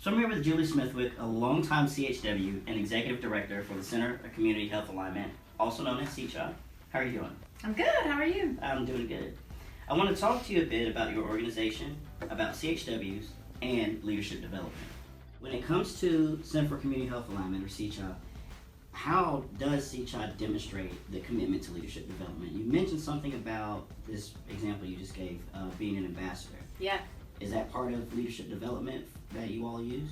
So I'm here with Julie Smithwick, a longtime CHW and Executive Director for the Center of Community Health Alignment, also known as CHW. How are you doing? I'm good. How are you? I'm doing good. I want to talk to you a bit about your organization, about CHWs, and leadership development. When it comes to Center for Community Health Alignment, or CHW, how does CHW demonstrate the commitment to leadership development? You mentioned something about this example you just gave, being an ambassador. Yeah. Is that part of leadership development that you all use?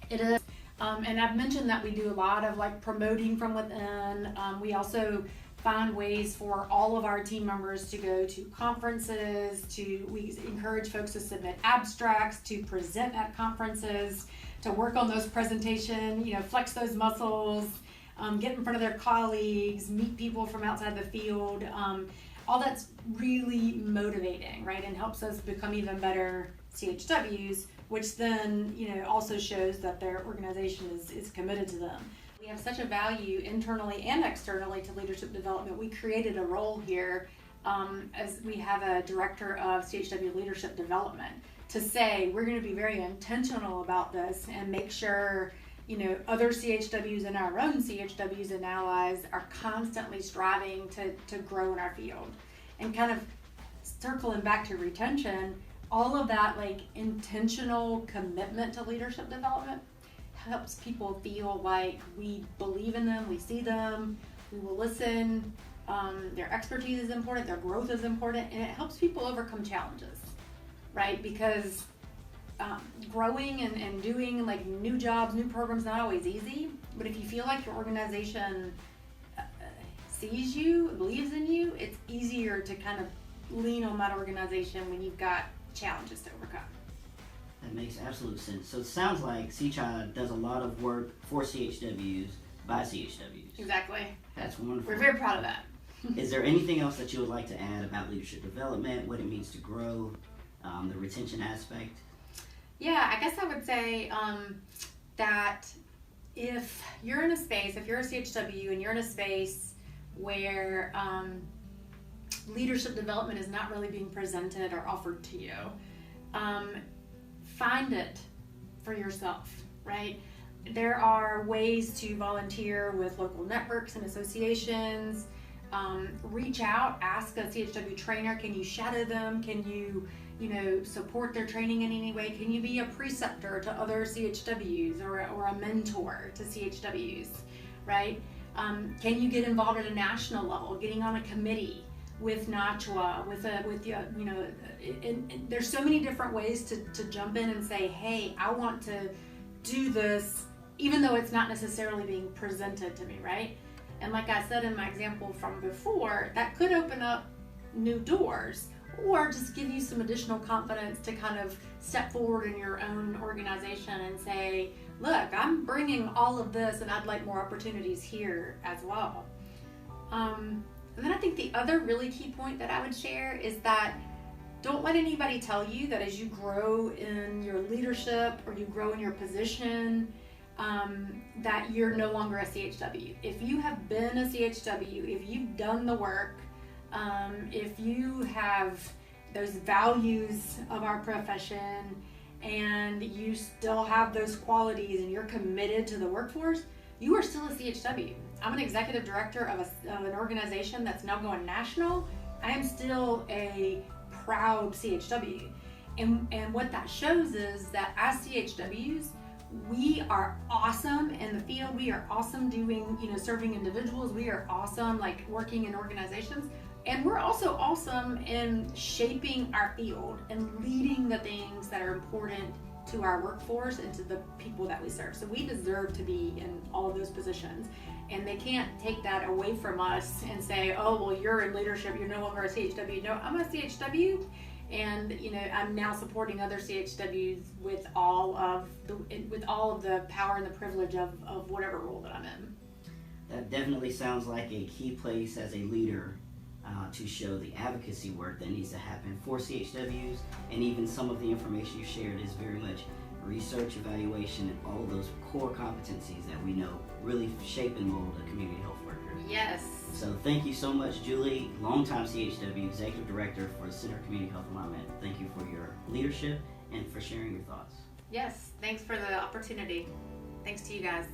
It is. And I've mentioned that we do a lot of promoting from within. We also find ways for all of our team members to go to conferences, we encourage folks to submit abstracts, to present at conferences, to work on those presentations, flex those muscles, get in front of their colleagues, meet people from outside the field. All that's really motivating, right? And helps us become even better CHWs, which then, also shows that their organization is committed to them. We have such a value internally and externally to leadership development. We created a role here as we have a director of CHW leadership development to say we're going to be very intentional about this and make sure other CHWs and our own CHWs and allies are constantly striving to grow in our field. And kind of circling back to retention, all of that intentional commitment to leadership development helps people feel like we believe in them, we see them, we will listen, their expertise is important, their growth is important, and it helps people overcome challenges, right? Because growing and doing new jobs, new programs, not always easy, but if you feel like your organization sees you, believes in you, it's easier to kind of lean on that organization when you've got challenges to overcome. That makes absolute sense. So it sounds like CHI does a lot of work for CHWs by CHWs. Exactly. That's wonderful. We're very proud of that. Is there anything else that you would like to add about leadership development, what it means to grow, the retention aspect? Yeah, I guess I would say that if you're in a space, if you're a CHW and you're in a space where leadership development is not really being presented or offered to you, find it for yourself, right? There are ways to volunteer with local networks and associations. Reach out, ask a CHW trainer, can you shadow them? Can you support their training in any way? Can you be a preceptor to other CHWs or a mentor to CHWs, right? Can you get involved at a national level, getting on a committee with NACHWA, there's so many different ways to jump in and say, hey, I want to do this, even though it's not necessarily being presented to me, right? And like I said in my example from before, that could open up new doors or just give you some additional confidence to kind of step forward in your own organization and say, look, I'm bringing all of this and I'd like more opportunities here as well. And then I think the other really key point that I would share is that don't let anybody tell you that as you grow in your leadership or you grow in your position, that you're no longer a CHW. If you have been a CHW, if you've done the work, if you have those values of our profession and you still have those qualities and you're committed to the workforce, you are still a CHW. I'm an executive director of an organization that's now going national. I am still a proud CHW. And what that shows is that as CHWs, we are awesome in the field. We are awesome doing, serving individuals. We are awesome working in organizations. And we're also awesome in shaping our field and leading the things that are important to our workforce and to the people that we serve. So we deserve to be in all of those positions. And they can't take that away from us and say, oh, well, you're in leadership, you're no longer a CHW. No, I'm a CHW. And I'm now supporting other CHWs with all of the power and the privilege of whatever role that I'm in. That definitely sounds like a key place as a leader to show the advocacy work that needs to happen for CHWs, and even some of the information you shared is very much research, evaluation, and all of those core competencies that we know really shape and mold a community health worker. Yes. So thank you so much, Julie, longtime CHW Executive Director for the Center for Community Health Alignment. Thank you for your leadership and for sharing your thoughts. Yes, thanks for the opportunity. Thanks to you guys.